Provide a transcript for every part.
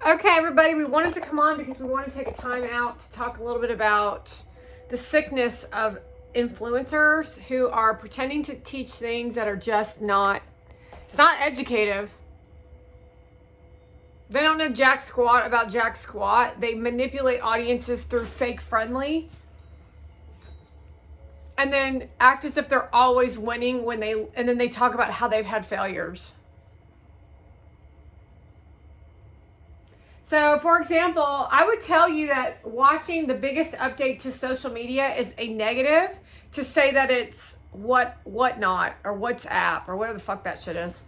Okay, everybody, we wanted to come on because we want to take a time out to talk a little bit about the sickness of influencers who are pretending to teach things that are just not, it's not educative. They don't know jack squat about jack squat. They manipulate audiences through fake friendly. And then act as if they're always winning and then they talk about how they've had failures. So, for example, I would tell you that watching the biggest update to social media is a negative to say that it's whatnot or WhatsApp or whatever the fuck that shit is.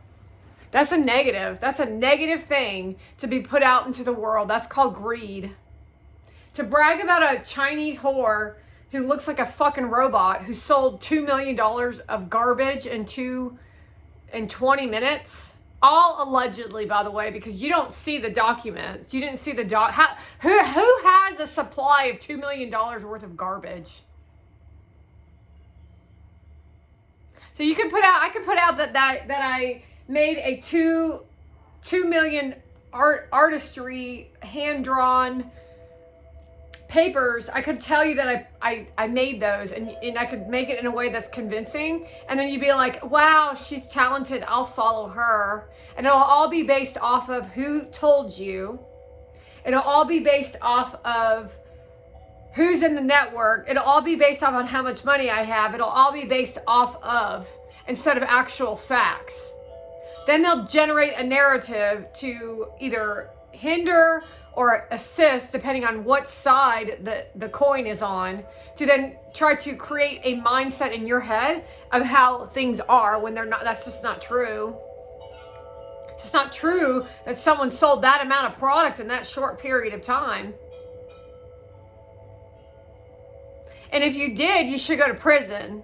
That's a negative. That's a negative thing to be put out into the world. That's called greed. To brag about a Chinese whore who looks like a fucking robot who sold $2 million of garbage in 20 minutes. All allegedly, by the way, because you don't see the documents. You didn't see the who has a supply of $2 million worth of garbage? So you can put out, I could put out that I made a 2 million artistry hand-drawn papers. I could tell you that I made those and I could make it in a way that's convincing, and then you'd be like, wow, she's talented, I'll follow her. And it'll all be based off of who told you. It'll all be based off of who's in the network. It'll all be based off on how much money I have. It'll all be based off of instead of actual facts. Then they'll generate a narrative to either hinder or assist, depending on what side the coin is on, to then try to create a mindset in your head of how things are when they're not. That's just not true. It's just not true that someone sold that amount of product in that short period of time. And if you did, you should go to prison.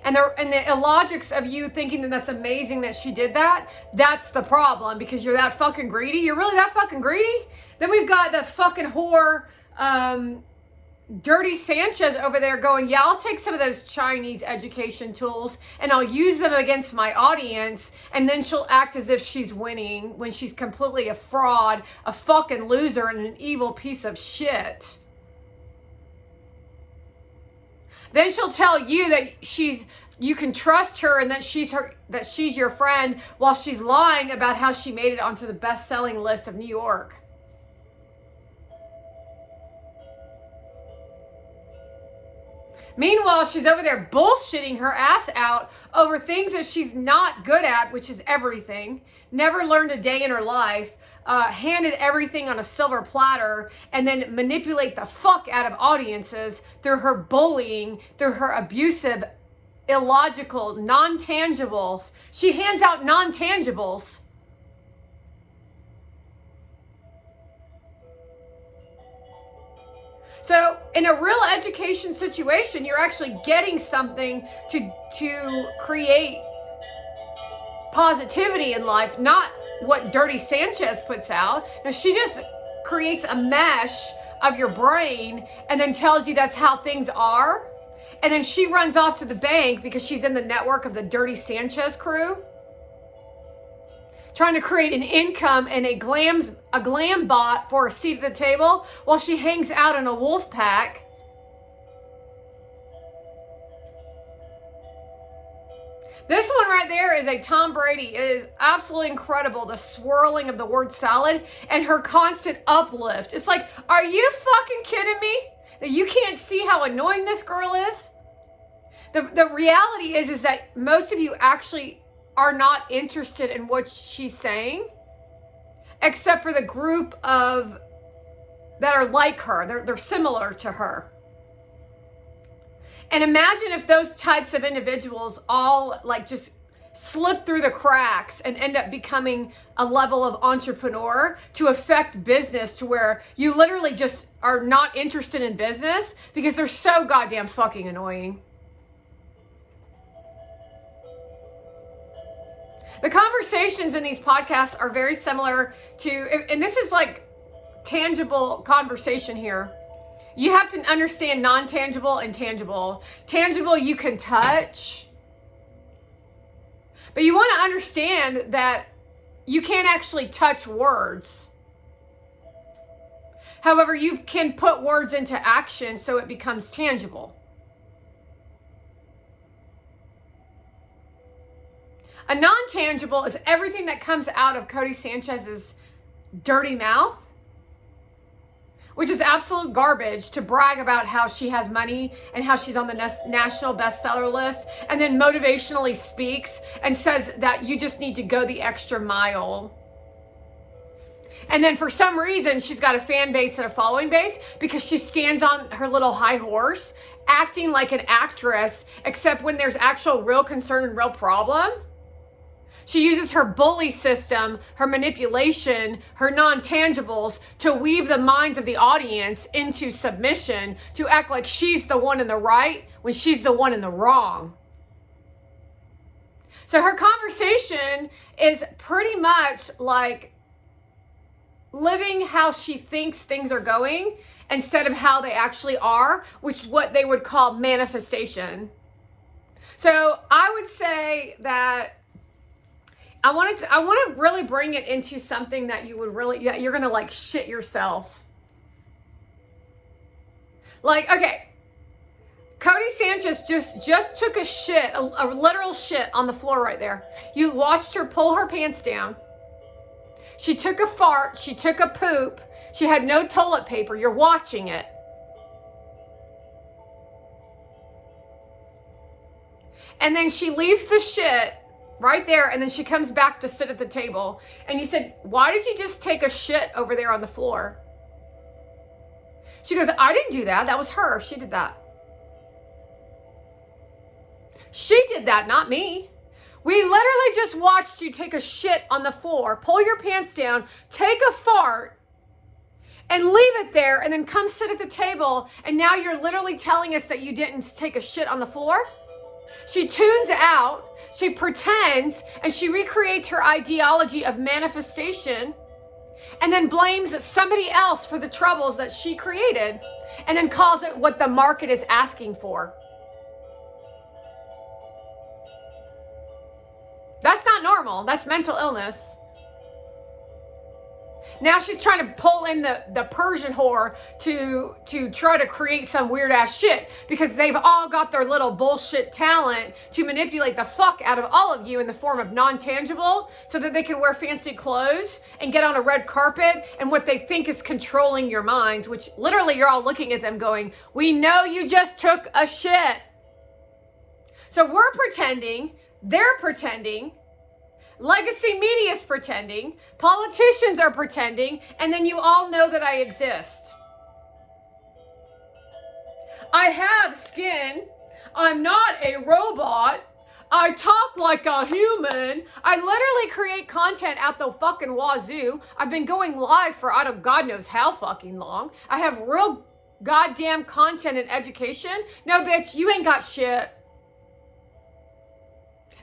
And the illogics of you thinking that that's amazing that she did that, that's the problem, because you're that fucking greedy. You're really that fucking greedy? Then we've got the fucking whore, Dirty Sanchez over there going, yeah, I'll take some of those Chinese education tools and I'll use them against my audience. And then she'll act as if she's winning when she's completely a fraud, a fucking loser, and an evil piece of shit. Then she'll tell you that you can trust her and that she's your friend, while she's lying about how she made it onto the best-selling list of New York. Meanwhile, she's over there bullshitting her ass out over things that she's not good at, which is everything. Never learned a day in her life. Handed everything on a silver platter, and then manipulate the fuck out of audiences through her bullying, through her abusive, illogical, non-tangibles. She hands out non-tangibles. So in a real education situation, you're actually getting something to create positivity in life, not what Dirty Sanchez puts out. Now, she just creates a mesh of your brain and then tells you that's how things are. And then she runs off to the bank because she's in the network of the Dirty Sanchez crew, trying to create an income and a glam bot for a seat at the table while she hangs out in a wolf pack. This one right there is a Tom Brady. It is absolutely incredible, the swirling of the word salad and her constant uplift. It's like, are you fucking kidding me? That you can't see how annoying this girl is? The reality is that most of you actually are not interested in what she's saying, except for the group of that are like her. They're similar to her. And imagine if those types of individuals all like just slip through the cracks and end up becoming a level of entrepreneur to affect business to where you literally just are not interested in business because they're so goddamn fucking annoying. The conversations in these podcasts are very similar to, and this is like tangible conversation here. You have to understand non-tangible and tangible. Tangible you can touch. But you want to understand that you can't actually touch words. However, you can put words into action so it becomes tangible. A non-tangible is everything that comes out of Cody Sanchez's dirty mouth, which is absolute garbage, to brag about how she has money and how she's on the national bestseller list, and then motivationally speaks and says that you just need to go the extra mile. And then for some reason, she's got a fan base and a following base because she stands on her little high horse, acting like an actress, except when there's actual real concern and real problem. She uses her bully system, her manipulation, her non-tangibles to weave the minds of the audience into submission, to act like she's the one in the right when she's the one in the wrong. So her conversation is pretty much like living how she thinks things are going instead of how they actually are, which is what they would call manifestation. So I would say that I want to really bring it into something that you would really, you're going to like shit yourself. Like, okay, Cody Sanchez just took a shit, a literal shit on the floor right there. You watched her pull her pants down. She took a fart. She took a poop. She had no toilet paper. You're watching it. And then she leaves the shit right there, and then she comes back to sit at the table. And you said, why did you just take a shit over there on the floor? She goes, I didn't do that. That was her. She did that. She did that, not me. We literally just watched you take a shit on the floor, pull your pants down, take a fart, and leave it there, and then come sit at the table, and now you're literally telling us that you didn't take a shit on the floor? She tunes out, she pretends, and she recreates her ideology of manifestation, and then blames somebody else for the troubles that she created, and then calls it what the market is asking for. That's not normal. That's mental illness. Now she's trying to pull in the Persian whore to try to create some weird ass shit, because they've all got their little bullshit talent to manipulate the fuck out of all of you in the form of non-tangible, so that they can wear fancy clothes and get on a red carpet and what they think is controlling your minds, which literally you're all looking at them going, we know you just took a shit. So we're pretending, they're pretending, legacy media is pretending, politicians are pretending, and then you all know that I exist. I have skin. I'm not a robot. I talk like a human. I literally create content out the fucking wazoo. I've been going live for God knows how fucking long. I have real goddamn content and education. No, bitch, you ain't got shit.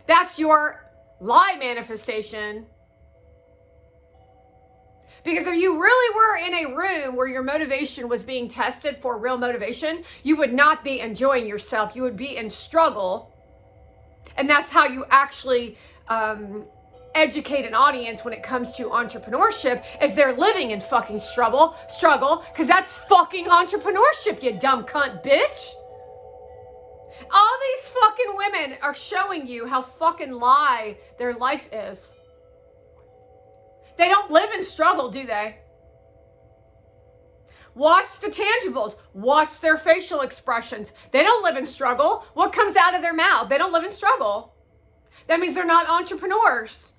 That's your lie manifestation. Because if you really were in a room where your motivation was being tested for real motivation, you would not be enjoying yourself. You would be in struggle. And that's how you actually educate an audience when it comes to entrepreneurship, is they're living in fucking struggle, because that's fucking entrepreneurship, you dumb cunt bitch. All these fucking women are showing you how fucking lie their life is. They don't live in struggle, do they? Watch the tangibles. Watch their facial expressions. They don't live in struggle. What comes out of their mouth? They don't live in struggle. That means they're not entrepreneurs.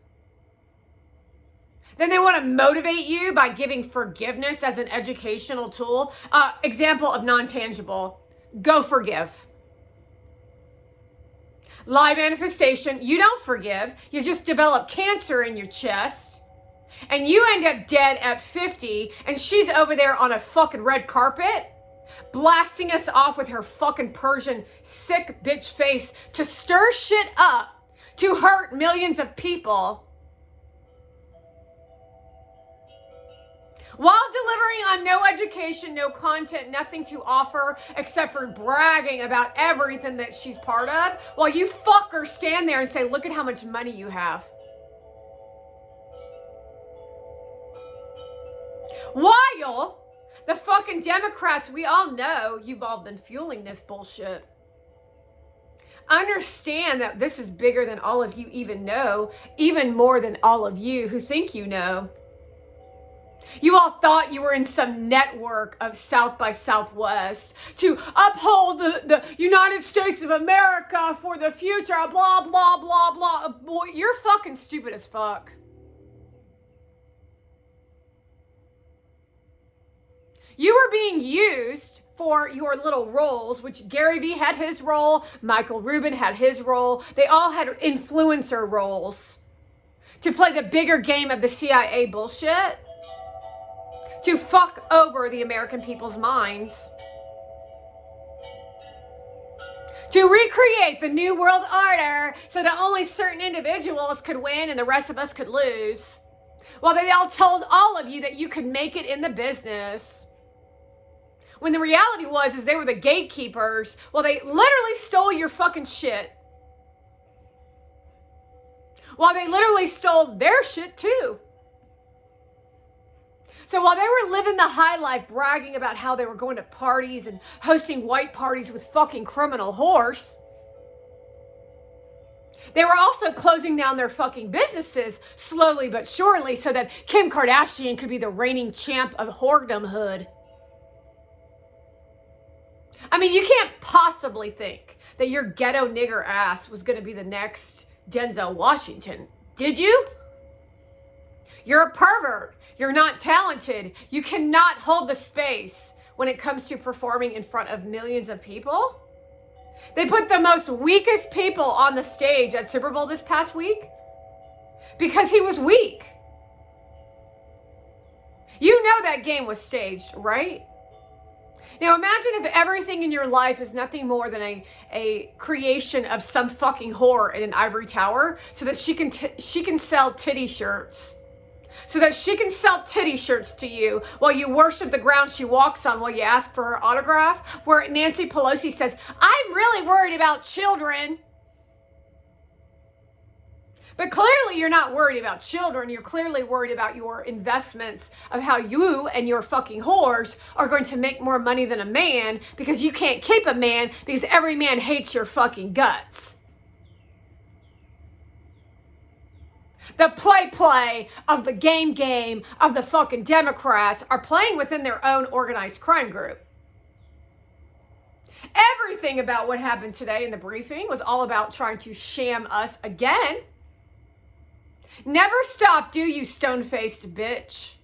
Then they want to motivate you by giving forgiveness as an educational tool. Example of non-tangible. Go forgive. Lie manifestation, you don't forgive. You just develop cancer in your chest. And you end up dead at 50. And she's over there on a fucking red carpet, blasting us off with her fucking Persian sick bitch face to stir shit up, to hurt millions of people, while delivering on no education, no content, nothing to offer except for bragging about everything that she's part of, while you fuckers stand there and say, look at how much money you have. While the fucking Democrats, we all know you've all been fueling this bullshit. Understand that this is bigger than all of you even know, even more than all of you who think you know. You all thought you were in some network of South by Southwest to uphold the United States of America for the future, blah, blah, blah, blah. Boy, you're fucking stupid as fuck. You were being used for your little roles, which Gary Vee had his role, Michael Rubin had his role. They all had influencer roles to play the bigger game of the CIA bullshit, to fuck over the American people's minds, to recreate the New World Order so that only certain individuals could win and the rest of us could lose. Well, they all told all of you that you could make it in the business. When the reality is they were the gatekeepers. Well, they literally stole your fucking shit. Well, they literally stole their shit too. So while they were living the high life, bragging about how they were going to parties and hosting white parties with fucking criminal whores, they were also closing down their fucking businesses slowly but surely so that Kim Kardashian could be the reigning champ of whoredomhood. I mean, you can't possibly think that your ghetto nigger ass was going to be the next Denzel Washington, did you? You're a pervert. You're not talented. You cannot hold the space when it comes to performing in front of millions of people. They put the most weakest people on the stage at Super Bowl this past week because he was weak. You know that game was staged, right? Now imagine if everything in your life is nothing more than a creation of some fucking whore in an ivory tower so that she can sell titty shirts. So that she can sell titty shirts to you while you worship the ground she walks on while you ask for her autograph, where Nancy Pelosi says, I'm really worried about children. But clearly you're not worried about children. You're clearly worried about your investments of how you and your fucking whores are going to make more money than a man because you can't keep a man because every man hates your fucking guts. The play of the game of the fucking Democrats are playing within their own organized crime group. Everything about what happened today in the briefing was all about trying to sham us again. Never stop, do you stone-faced bitch.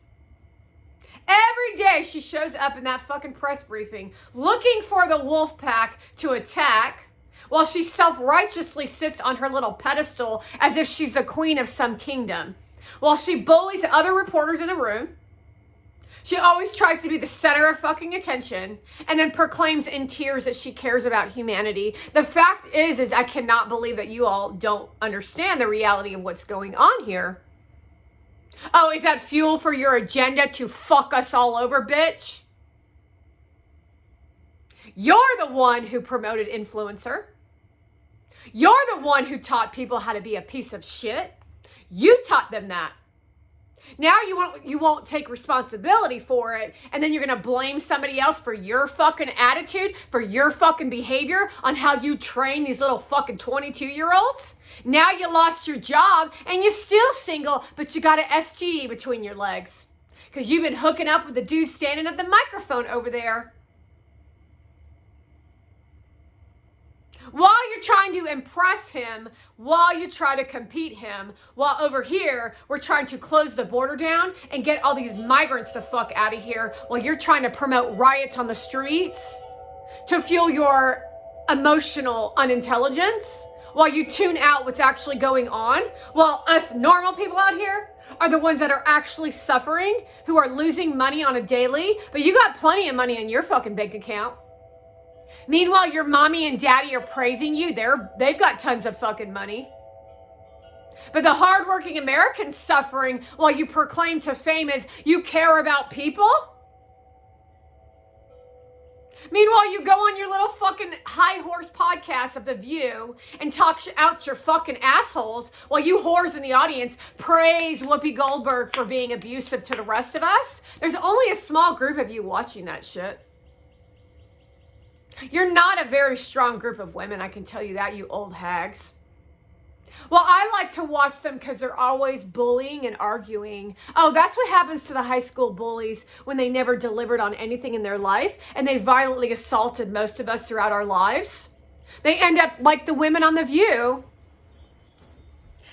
Every day she shows up in that fucking press briefing looking for the wolf pack to attack while she self-righteously sits on her little pedestal as if she's the queen of some kingdom. While she bullies other reporters in the room, she always tries to be the center of fucking attention and then proclaims in tears that she cares about humanity. The fact is I cannot believe that you all don't understand the reality of what's going on here. Oh, is that fuel for your agenda to fuck us all over, bitch? You're the one who promoted influencer. You're the one who taught people how to be a piece of shit. You taught them that. Now you won't take responsibility for it, and then you're going to blame somebody else for your fucking attitude, for your fucking behavior, on how you train these little fucking 22-year-olds? Now you lost your job, and you're still single, but you got an STD between your legs. Because you've been hooking up with the dude standing at the microphone over there. While you're trying to impress him, while you try to compete him, while over here, we're trying to close the border down and get all these migrants the fuck out of here, while you're trying to promote riots on the streets to fuel your emotional unintelligence, while you tune out what's actually going on, while us normal people out here are the ones that are actually suffering, who are losing money on a daily, but you got plenty of money in your fucking bank account. Meanwhile, your mommy and daddy are praising you. They've got tons of fucking money. But the hardworking Americans suffering while you proclaim to fame as you care about people. Meanwhile, you go on your little fucking high horse podcast of The View and talk out your fucking assholes while you whores in the audience praise Whoopi Goldberg for being abusive to the rest of us. There's only a small group of you watching that shit. You're not a very strong group of women, I can tell you that, you old hags. Well, I like to watch them because they're always bullying and arguing. Oh, that's what happens to the high school bullies when they never delivered on anything in their life and they violently assaulted most of us throughout our lives. They end up like the women on The View.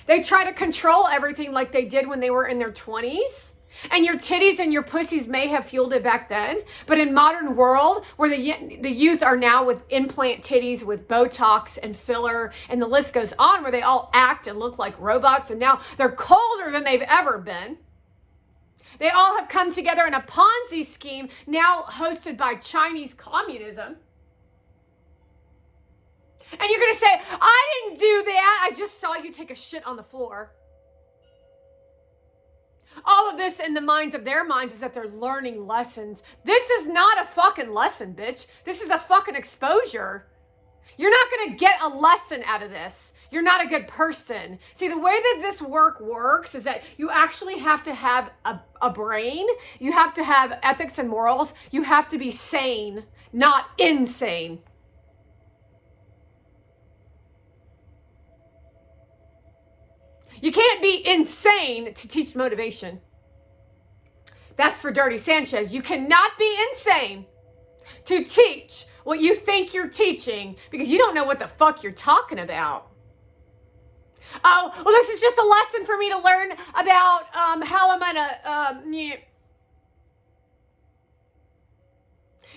They try to control everything like they did when they were in their 20s. And your titties and your pussies may have fueled it back then, but in modern world where the youth are now with implant titties with Botox and filler and the list goes on, where they all act and look like robots and now they're colder than they've ever been. They all have come together in a Ponzi scheme now hosted by Chinese communism. And you're going to say, I didn't do that. I just saw you take a shit on the floor. All of this in the minds of their minds is that they're learning lessons. This is not a fucking lesson, bitch. This is a fucking exposure. You're not going to get a lesson out of this. You're not a good person. See, the way that this work works is that you actually have to have a brain. You have to have ethics and morals. You have to be sane, not insane. You can't be insane to teach motivation. That's for Dirty Sanchez. You cannot be insane to teach what you think you're teaching because you don't know what the fuck you're talking about. Oh, well, this is just a lesson for me to learn about how I'm gonna...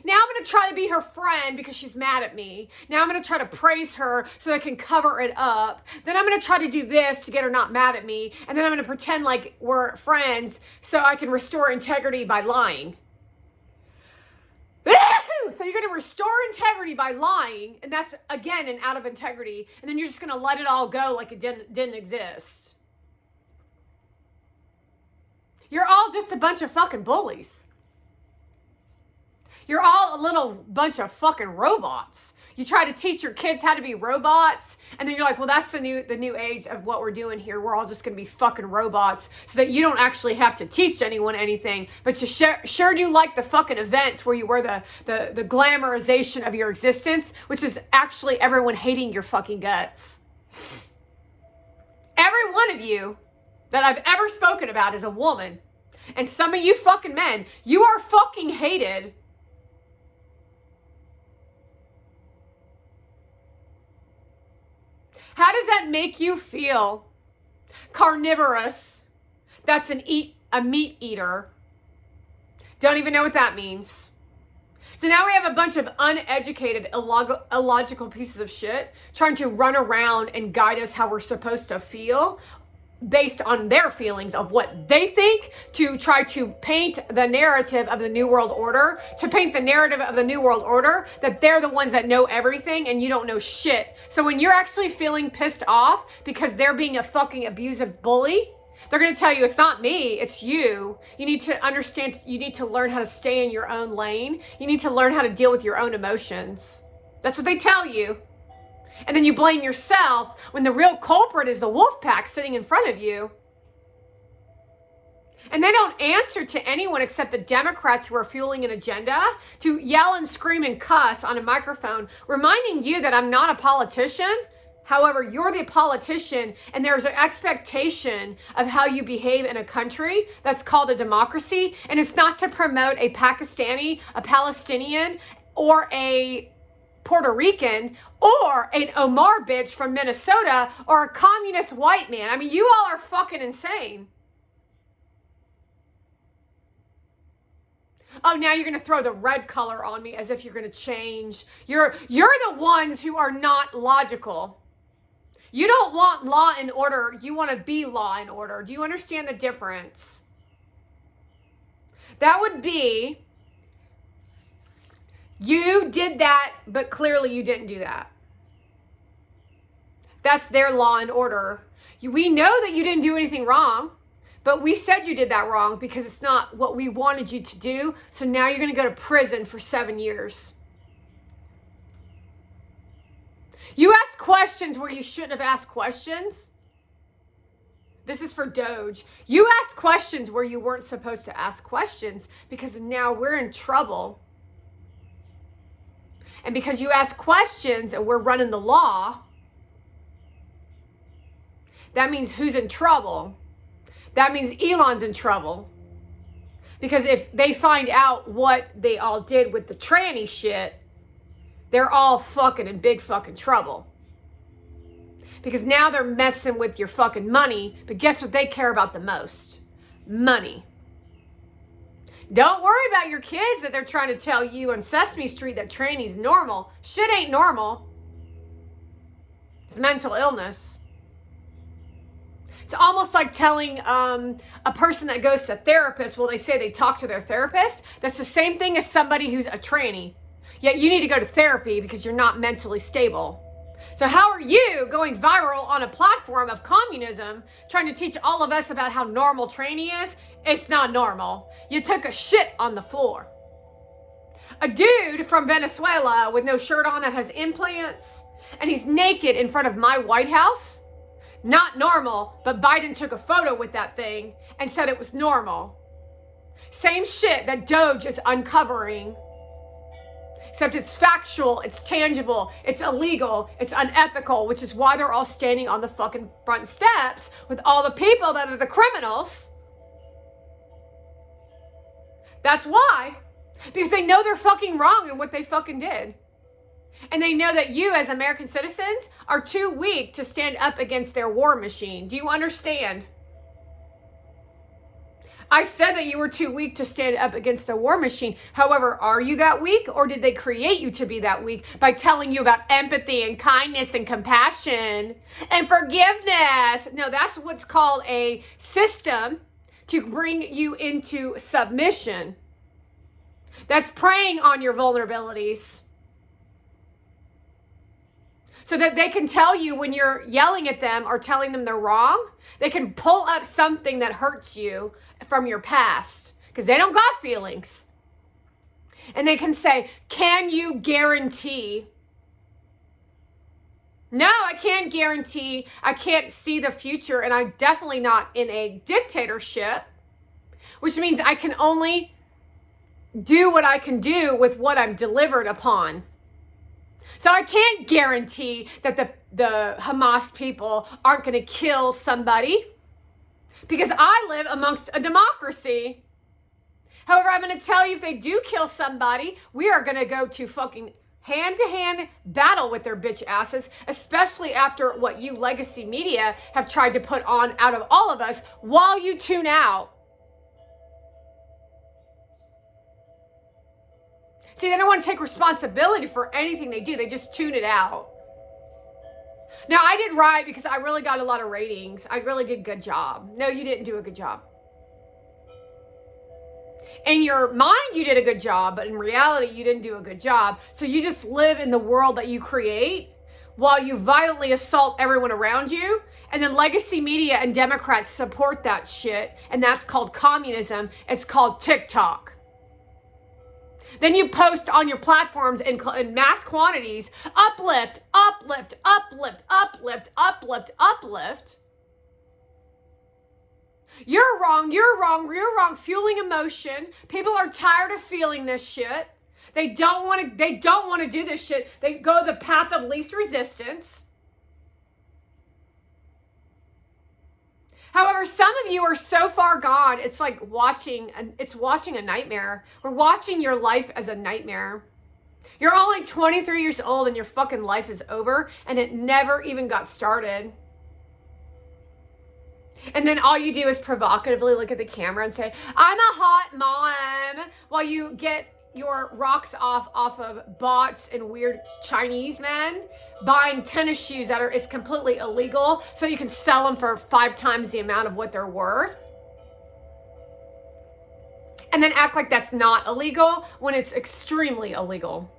Now I'm going to try to be her friend because she's mad at me. Now I'm going to try to praise her so that I can cover it up. Then I'm going to try to do this to get her not mad at me. And then I'm going to pretend like we're friends so I can restore integrity by lying. So you're going to restore integrity by lying. And that's, again, an out of integrity. And then you're just going to let it all go like it didn't exist. You're all just a bunch of fucking bullies. You're all a little bunch of fucking robots. You try to teach your kids how to be robots, and then you're like, well, that's the new age of what we're doing here. We're all just going to be fucking robots so that you don't actually have to teach anyone anything, but you sure do like the fucking events where you wear the glamorization of your existence, which is actually everyone hating your fucking guts. Every one of you that I've ever spoken about is a woman, and some of you fucking men, you are fucking hated. How does that make you feel? Carnivorous. That's a meat eater. Don't even know what that means. So now we have a bunch of uneducated, illogical pieces of shit trying to run around and guide us how we're supposed to feel based on their feelings of what they think, to try to paint the narrative of the New World Order, that they're the ones that know everything and you don't know shit. So when you're actually feeling pissed off because they're being a fucking abusive bully, they're going to tell you, it's not me, it's you. You need to understand, you need to learn how to stay in your own lane. You need to learn how to deal with your own emotions. That's what they tell you. And then you blame yourself when the real culprit is the wolf pack sitting in front of you. And they don't answer to anyone except the Democrats who are fueling an agenda to yell and scream and cuss on a microphone, reminding you that I'm not a politician. However, you're the politician, and there's an expectation of how you behave in a country that's called a democracy. And it's not to promote a Pakistani, a Palestinian, or a Puerto Rican, or an Omar bitch from Minnesota, or a communist white man. I mean, you all are fucking insane. Oh, now you're going to throw the red color on me as if you're going to change. You're the ones who are not logical. You don't want law and order. You want to be law and order. Do you understand the difference? That would be, you did that, but clearly you didn't do that. That's their law and order. We know that you didn't do anything wrong, but we said you did that wrong because it's not what we wanted you to do. So now you're going to go to prison for 7 years. You ask questions where you shouldn't have asked questions. This is for Doge. You ask questions where you weren't supposed to ask questions because now we're in trouble. And because you ask questions and we're running the law, that means who's in trouble? That means Elon's in trouble. Because if they find out what they all did with the tranny shit, they're all fucking in big fucking trouble. Because now they're messing with your fucking money, but guess what they care about the most? Money. Don't worry about your kids that they're trying to tell you on Sesame Street that tranny's normal. Shit ain't normal. It's mental illness. It's almost like telling a person that goes to a therapist, well, they say they talk to their therapist. That's the same thing as somebody who's a tranny. Yet you need to go to therapy because you're not mentally stable. So how are you going viral on a platform of communism, trying to teach all of us about how normal tranny is? It's not normal. You took a shit on the floor. A dude from Venezuela with no shirt on that has implants, and he's naked in front of my White House. Not normal, but Biden took a photo with that thing and said it was normal. Same shit that Doge is uncovering. Except it's factual, it's tangible, it's illegal, it's unethical, which is why they're all standing on the fucking front steps with all the people that are the criminals. That's why. Because they know they're fucking wrong in what they fucking did. And they know that you as American citizens are too weak to stand up against their war machine. Do you understand? I said that you were too weak to stand up against the war machine. However, are you that weak, or did they create you to be that weak by telling you about empathy and kindness and compassion and forgiveness? No, that's what's called a system to bring you into submission. That's preying on your vulnerabilities so that they can tell you when you're yelling at them or telling them they're wrong. They can pull up something that hurts you from your past because they don't got feelings. And they can say, can you guarantee? No, I can't guarantee. I can't see the future, and I'm definitely not in a dictatorship, which means I can only do what I can do with what I'm delivered upon. So I can't guarantee that the Hamas people aren't going to kill somebody because I live amongst a democracy. However, I'm going to tell you, if they do kill somebody, we are going to go to fucking hand-to-hand battle with their bitch asses, especially after what you legacy media have tried to put on out of all of us while you tune out. See, they don't want to take responsibility for anything they do. They just tune it out. Now, I did right because I really got a lot of ratings. I really did a good job. No, you didn't do a good job. In your mind, you did a good job, but in reality, you didn't do a good job. So you just live in the world that you create while you violently assault everyone around you. And then legacy media and Democrats support that shit. And that's called communism. It's called TikTok. Then you post on your platforms in mass quantities, uplift, uplift, uplift, uplift, uplift, uplift. You're wrong, you're wrong, you're wrong. Fueling emotion. People are tired of feeling this shit. They don't want to do this shit. They go the path of least resistance. However, some of you are so far gone, it's like watching a nightmare. We're watching your life as a nightmare. You're only 23 years old and your fucking life is over and it never even got started. And then all you do is provocatively look at the camera and say, I'm a hot mom, while you get your rocks off of bots and weird Chinese men buying tennis shoes that is completely illegal so you can sell them for 5 times the amount of what they're worth. And then act like that's not illegal when it's extremely illegal.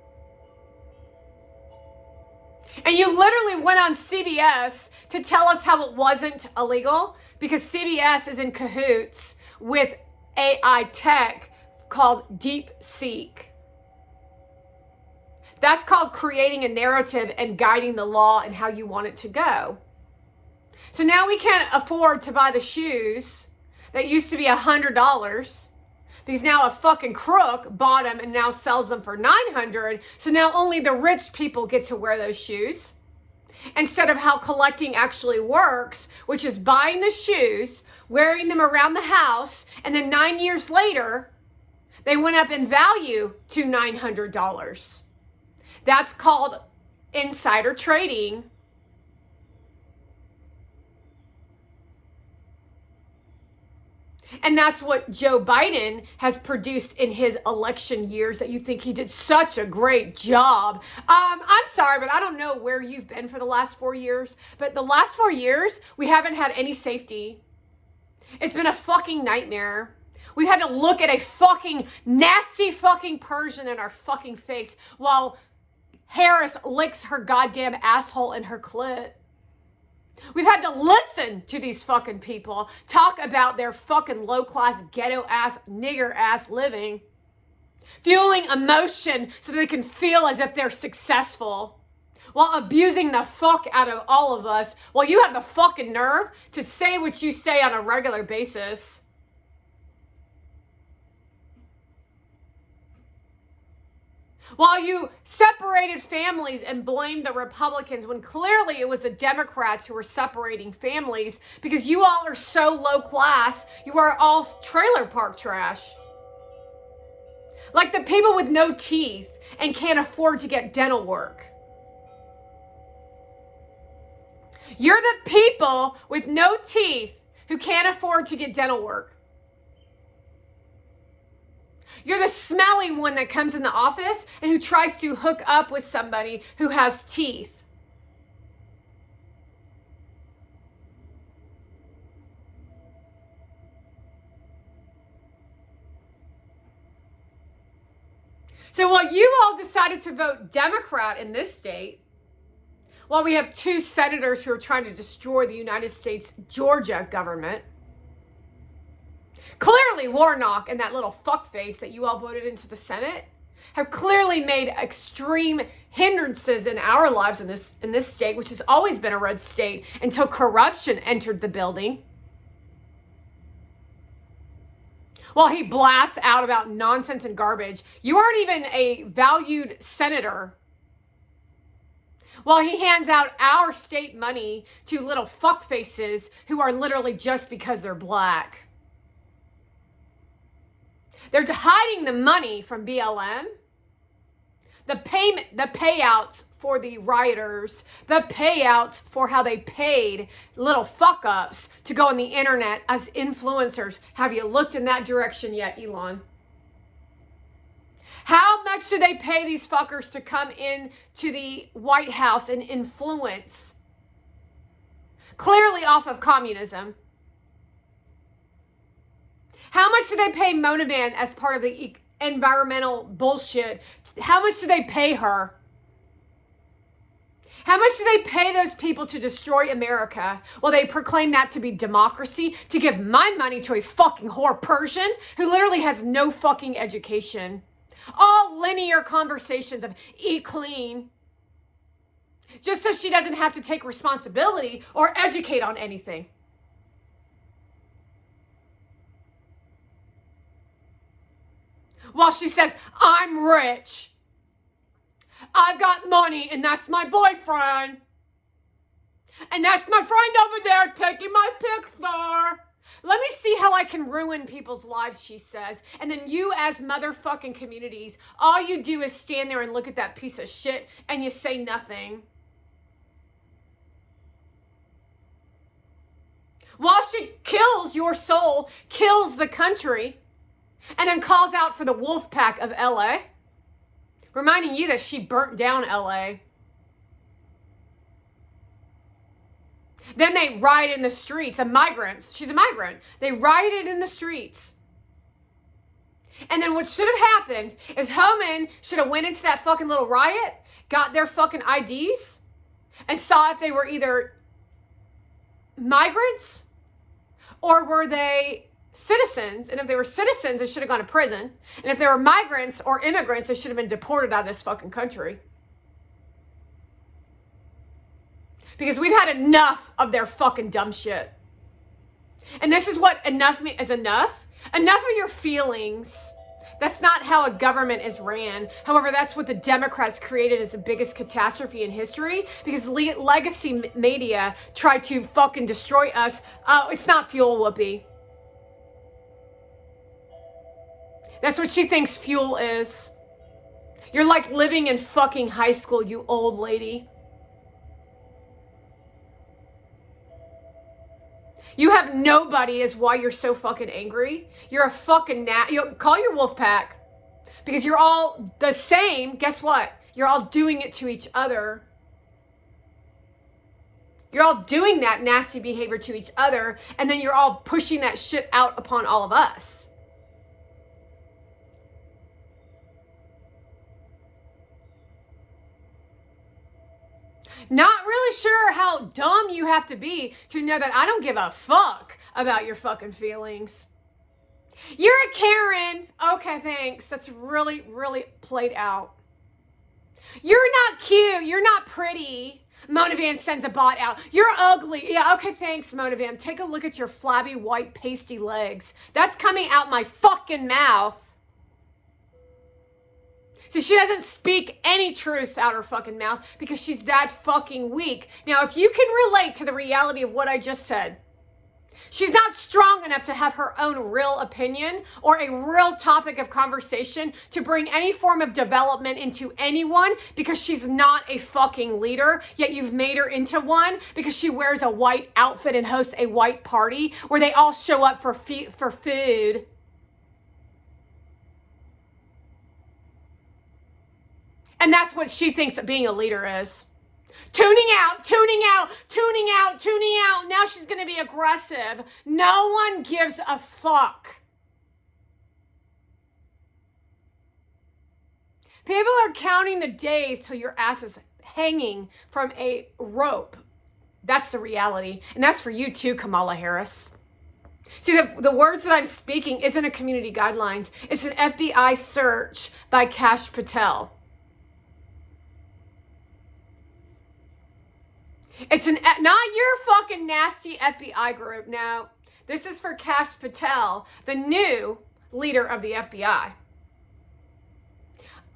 And you literally went on CBS to tell us how it wasn't illegal because CBS is in cahoots with AI tech called DeepSeek. That's called creating a narrative and guiding the law and how you want it to go. So now we can't afford to buy the shoes that used to be $100 because now a fucking crook bought them and now sells them for $900. So now only the rich people get to wear those shoes instead of how collecting actually works, which is buying the shoes, wearing them around the house, and then 9 years later, they went up in value to $900. That's called insider trading. And that's what Joe Biden has produced in his election years that you think he did such a great job. I'm sorry, but I don't know where you've been for the last 4 years, but the last 4 years, we haven't had any safety. It's been a fucking nightmare. We had to look at a fucking nasty fucking Persian in our fucking face while Harris licks her goddamn asshole in her clit. We've had to listen to these fucking people talk about their fucking low-class, ghetto-ass, nigger-ass living, fueling emotion so they can feel as if they're successful, while abusing the fuck out of all of us, while you have the fucking nerve to say what you say on a regular basis. While you separated families and blamed the Republicans when clearly it was the Democrats who were separating families because you all are so low class, you are all trailer park trash. Like the people with no teeth and can't afford to get dental work. You're the people with no teeth who can't afford to get dental work. You're the smelly one that comes in the office and who tries to hook up with somebody who has teeth. So while you all decided to vote Democrat in this state, while we have 2 senators who are trying to destroy the United States Georgia government, clearly Warnock and that little fuckface that you all voted into the Senate have clearly made extreme hindrances in our lives in this state, which has always been a red state until corruption entered the building. While he blasts out about nonsense and garbage, you aren't even a valued senator. While he hands out our state money to little fuckfaces who are literally just because they're black. They're hiding the money from BLM, the payouts for the rioters, the payouts for how they paid little fuck-ups to go on the internet as influencers. Have you looked in that direction yet, Elon? How much do they pay these fuckers to come in to the White House and influence? Clearly off of communism. How much do they pay Monavan as part of the environmental bullshit? How much do they pay her? How much do they pay those people to destroy America? Well, they proclaim that to be democracy, to give my money to a fucking whore Persian who literally has no fucking education. All linear conversations of eat clean, just so she doesn't have to take responsibility or educate on anything. While she says, I'm rich. I've got money and that's my boyfriend. And that's my friend over there taking my picture. Let me see how I can ruin people's lives, she says. And then you as motherfucking communities, all you do is stand there and look at that piece of shit and you say nothing. While she kills your soul, kills the country, and then calls out for the wolf pack of LA, reminding you that she burnt down LA. Then they riot in the streets of migrants. She's a migrant. They rioted in the streets. And then what should have happened is Homan should have went into that fucking little riot, got their fucking IDs, and saw if they were either migrants or were they citizens. And if they were citizens, they should have gone to prison. And if they were migrants or immigrants, they should have been deported out of this fucking country. Because we've had enough of their fucking dumb shit. And this is what enough is enough. Enough of your feelings. That's not how a government is ran. However, that's what the Democrats created as the biggest catastrophe in history, because legacy media tried to fucking destroy us. It's not fuel, Whoopi. That's what she thinks fuel is. You're like living in fucking high school, you old lady. You have nobody is why you're so fucking angry. You're a fucking call your wolf pack. Because you're all the same. Guess what? You're all doing it to each other. You're all doing that nasty behavior to each other. And then you're all pushing that shit out upon all of us. Not really sure how dumb you have to be to know that I don't give a fuck about your fucking feelings. You're a Karen. Okay, thanks. That's really, really played out. You're not cute. You're not pretty. Monavan sends a bot out. You're ugly. Yeah, okay, thanks, Monavan. Take a look at your flabby, white, pasty legs. That's coming out my fucking mouth. So she doesn't speak any truths out her fucking mouth because she's that fucking weak. Now, if you can relate to the reality of what I just said, she's not strong enough to have her own real opinion or a real topic of conversation to bring any form of development into anyone because she's not a fucking leader, yet you've made her into one because she wears a white outfit and hosts a white party where they all show up for food. And that's what she thinks being a leader is. Tuning out. Now she's going to be aggressive. No one gives a fuck. People are counting the days till your ass is hanging from a rope. That's the reality. And that's for you too, Kamala Harris. See, the words that I'm speaking isn't a community guidelines. It's an FBI search by Kash Patel. It's not your fucking nasty FBI group. No, this is for Kash Patel, the new leader of the FBI.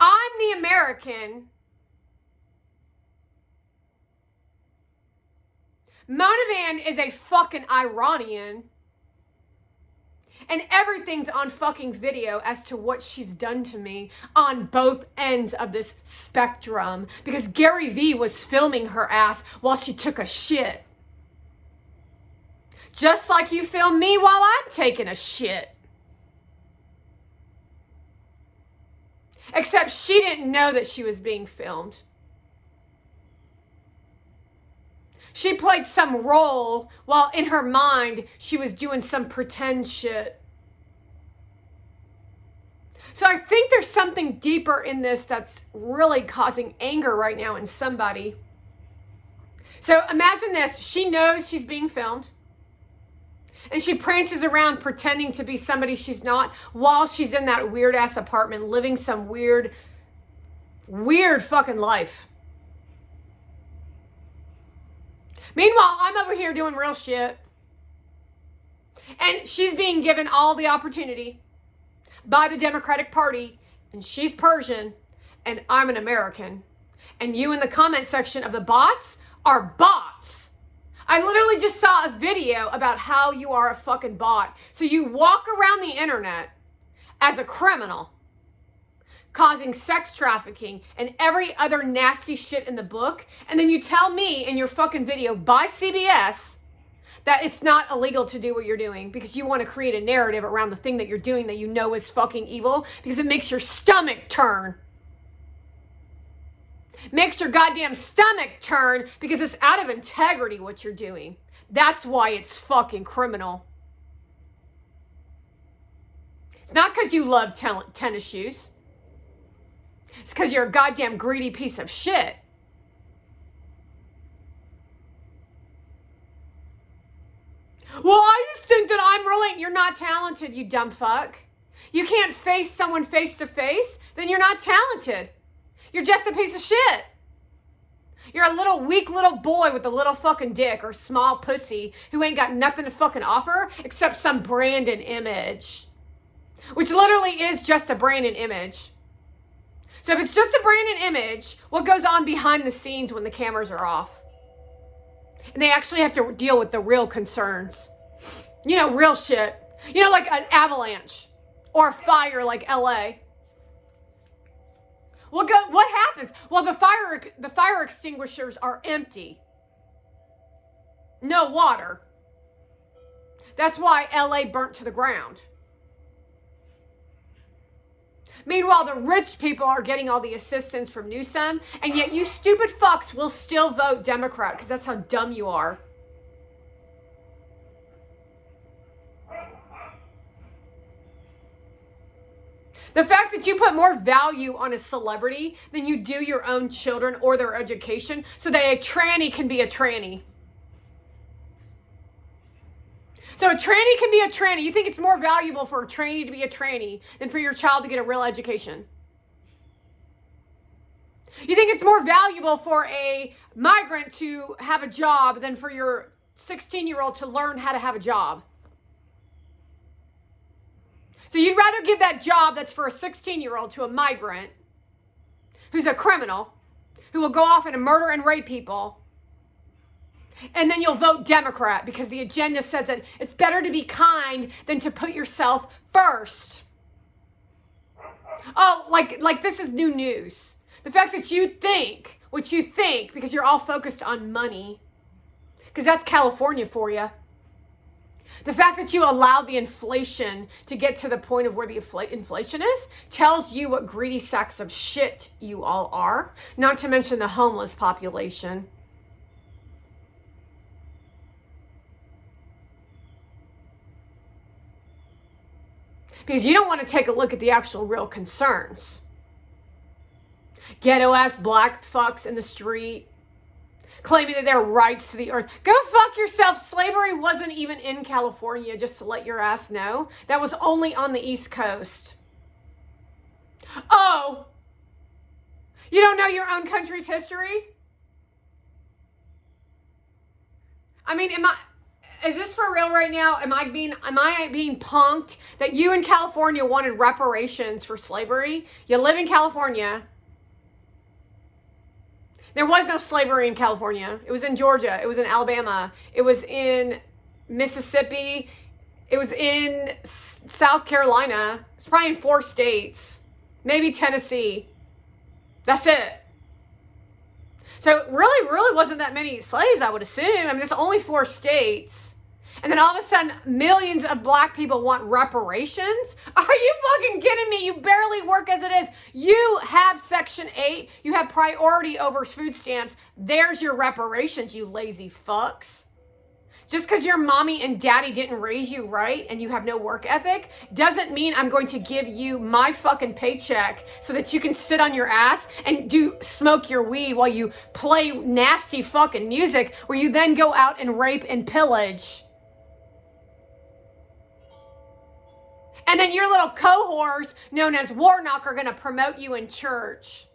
I'm the American. Monavan is a fucking Iranian. And everything's on fucking video as to what she's done to me on both ends of this spectrum. Because Gary Vee was filming her ass while she took a shit. Just like you film me while I'm taking a shit. Except she didn't know that she was being filmed. She played some role while in her mind she was doing some pretend shit. So I think there's something deeper in this that's really causing anger right now in somebody. So imagine this. She knows she's being filmed. And she prances around pretending to be somebody she's not while she's in that weird ass apartment living some weird fucking life. Meanwhile, I'm over here doing real shit. And she's being given all the opportunity by the Democratic Party. And she's Persian. And I'm an American. And you in the comment section of the bots are bots. I literally just saw a video about how you are a fucking bot. So you walk around the internet as a criminal, causing sex trafficking and every other nasty shit in the book. And then you tell me in your fucking video by CBS that it's not illegal to do what you're doing because you want to create a narrative around the thing that you're doing that you know is fucking evil because it makes your stomach turn. Makes your goddamn stomach turn because it's out of integrity what you're doing. That's why it's fucking criminal. It's not because you love tennis shoes. It's because you're a goddamn greedy piece of shit. Well, I just think that I'm really... You're not talented, you dumb fuck. You can't face someone face to face, then you're not talented. You're just a piece of shit. You're a little weak little boy with a little fucking dick or small pussy who ain't got nothing to fucking offer except some brand and image. Which literally is just a brand and image. So if it's just a brand and image, what goes on behind the scenes when the cameras are off? And they actually have to deal with the real concerns. You know, real shit. You know, like an avalanche or a fire like LA. What happens? Well, the fire extinguishers are empty. No water. That's why LA burnt to the ground. Meanwhile, the rich people are getting all the assistance from Newsom, and yet you stupid fucks will still vote Democrat because that's how dumb you are. The fact that you put more value on a celebrity than you do your own children or their education so that a tranny can be a tranny. So a tranny can be a tranny. You think it's more valuable for a tranny to be a tranny than for your child to get a real education? You think it's more valuable for a migrant to have a job than for your 16-year-old to learn how to have a job? So you'd rather give that job that's for a 16-year-old to a migrant who's a criminal, who will go off and murder and rape people, and then you'll vote Democrat because the agenda says that it's better to be kind than to put yourself first. Oh, like this is new news. The fact that you think what you think because you're all focused on money, because that's California for you. The fact that you allowed the inflation to get to the point of where the inflation is tells you what greedy sacks of shit you all are, not to mention the homeless population. Because you don't want to take a look at the actual real concerns. Ghetto-ass black fucks in the street claiming that their rights to the earth. Go fuck yourself. Slavery wasn't even in California, just to let your ass know. That was only on the East Coast. Oh, you don't know your own country's history? I mean, is this for real right now? Am I being punked that you in California wanted reparations for slavery? You live in California. There was no slavery in California. It was in Georgia. It was in Alabama. It was in Mississippi. It was in South Carolina. It's probably in 4 states. Maybe Tennessee. That's it. So it really wasn't that many slaves, I would assume. I mean, it's only 4 states. And then all of a sudden, millions of black people want reparations? Are you fucking kidding me? You barely work as it is. You have Section 8. You have priority over food stamps. There's your reparations, you lazy fucks. Just because your mommy and daddy didn't raise you right and you have no work ethic doesn't mean I'm going to give you my fucking paycheck so that you can sit on your ass and smoke your weed while you play nasty fucking music where you then go out and rape and pillage. And then your little cohorts known as Warnock are going to promote you in church.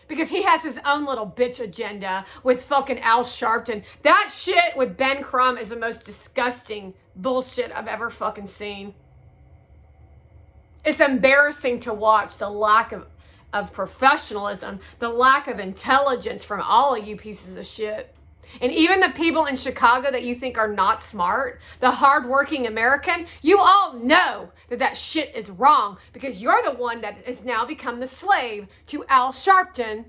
Because he has his own little bitch agenda with fucking Al Sharpton. That shit with Ben Crumb is the most disgusting bullshit I've ever fucking seen. It's embarrassing to watch the lack of professionalism, the lack of intelligence from all of you pieces of shit. And even the people in Chicago that you think are not smart, the hardworking American, you all know that shit is wrong because you're the one that has now become the slave to Al Sharpton,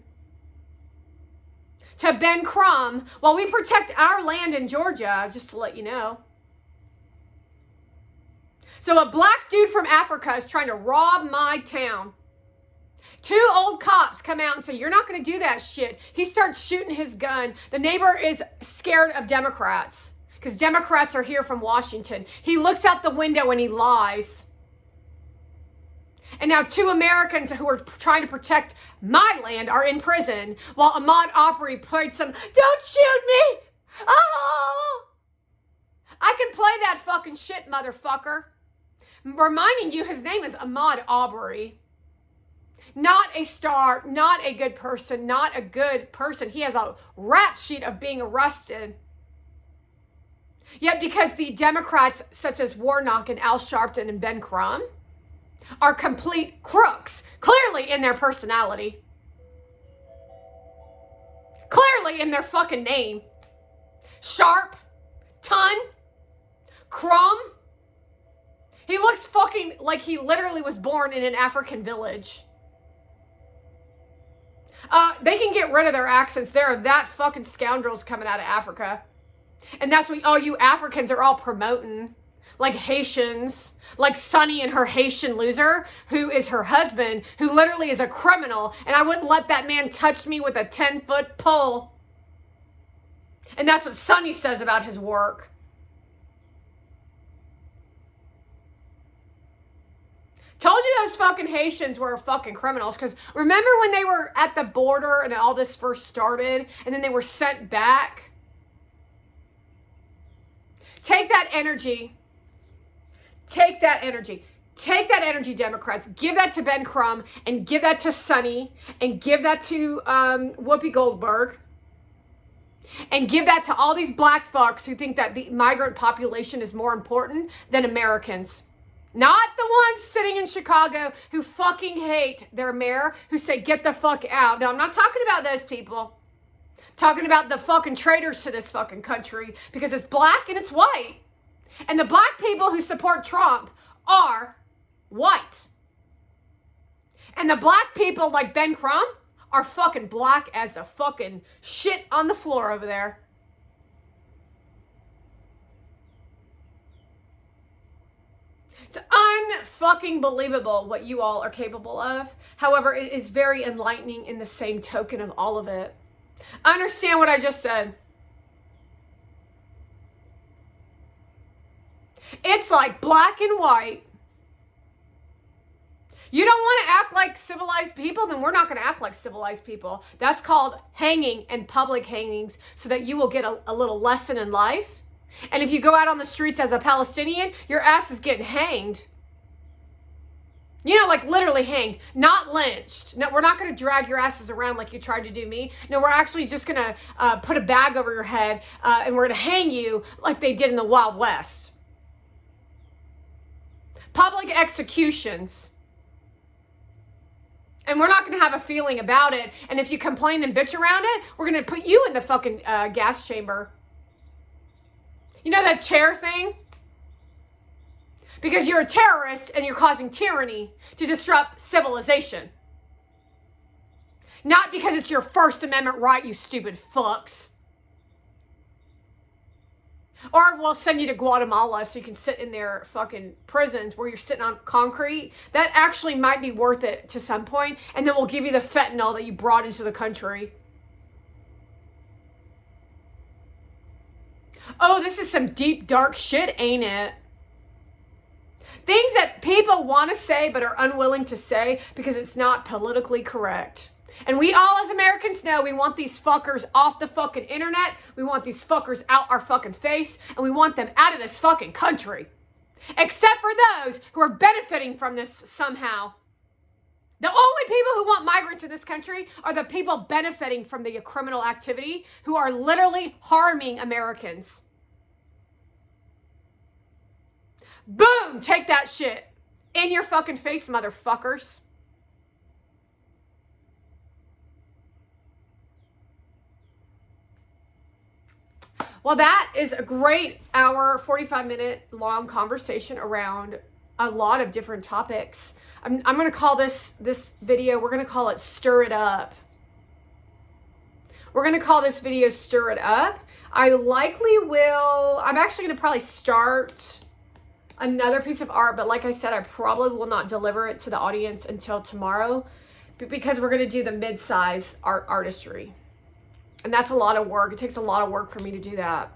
to Ben Crumb, while we protect our land in Georgia, just to let you know. So a black dude from Africa is trying to rob my town. 2 old cops come out and say, you're not going to do that shit. He starts shooting his gun. The neighbor is scared of Democrats because Democrats are here from Washington. He looks out the window and he lies. And now 2 Americans who are trying to protect my land are in prison while Ahmaud Arbery played some, don't shoot me. Oh, I can play that fucking shit, motherfucker. Reminding you, his name is Ahmaud Arbery. Not a star, not a good person, not a good person. He has a rap sheet of being arrested. Yet because the Democrats such as Warnock and Al Sharpton and Ben Crumb are complete crooks, clearly in their personality. Clearly in their fucking name. Sharp, Ton, Crumb. He looks fucking like he literally was born in an African village. They can get rid of their accents. There are that fucking scoundrels coming out of Africa. And that's what all you Africans are all promoting. Like Haitians. Like Sunny and her Haitian loser, who is her husband, who literally is a criminal. And I wouldn't let that man touch me with a 10-foot pole. And that's what Sunny says about his work. Told you those fucking Haitians were fucking criminals. Because remember when they were at the border and all this first started, and then they were sent back? Take that energy. Take that energy. Take that energy, Democrats. Give that to Ben Crumb, and give that to Sunny, and give that to Whoopi Goldberg, and give that to all these black fucks who think that the migrant population is more important than Americans. Not the ones sitting in Chicago who fucking hate their mayor, who say, get the fuck out. No, I'm not talking about those people. I'm talking about the fucking traitors to this fucking country, because it's black and it's white. And the black people who support Trump are white. And the black people like Ben Crumb are fucking black as the fucking shit on the floor over there. It's unfucking believable what you all are capable of. However, it is very enlightening in the same token of all of it. Understand what I just said. It's like black and white. You don't want to act like civilized people, then we're not going to act like civilized people. That's called hanging and public hangings, so that you will get a little lesson in life. And if you go out on the streets as a Palestinian, your ass is getting hanged. You know, like literally hanged, not lynched. No, we're not going to drag your asses around like you tried to do me. No, we're actually just going to put a bag over your head and we're going to hang you like they did in the Wild West. Public executions. And we're not going to have a feeling about it. And if you complain and bitch around it, we're going to put you in the fucking gas chamber. You know that chair thing? Because you're a terrorist and you're causing tyranny to disrupt civilization. Not because it's your First Amendment right, you stupid fucks. Or we'll send you to Guatemala so you can sit in their fucking prisons where you're sitting on concrete. That actually might be worth it to some point. And then we'll give you the fentanyl that you brought into the country. Oh, this is some deep, dark shit, ain't it? Things that people want to say but are unwilling to say because it's not politically correct. And we all as Americans know we want these fuckers off the fucking internet. We want these fuckers out our fucking face. And we want them out of this fucking country. Except for those who are benefiting from this somehow. The only people who want migrants in this country are the people benefiting from the criminal activity who are literally harming Americans. Boom! Take that shit. In your fucking face, motherfuckers. Well, that is a great hour, 45-minute long conversation around a lot of different topics. I'm going to call this video, we're going to call it Stir It Up. We're going to call this video Stir It Up. I'm actually going to probably start another piece of art, but like I said, I probably will not deliver it to the audience until tomorrow because we're going to do the mid-size artistry. And that's a lot of work. It takes a lot of work for me to do that.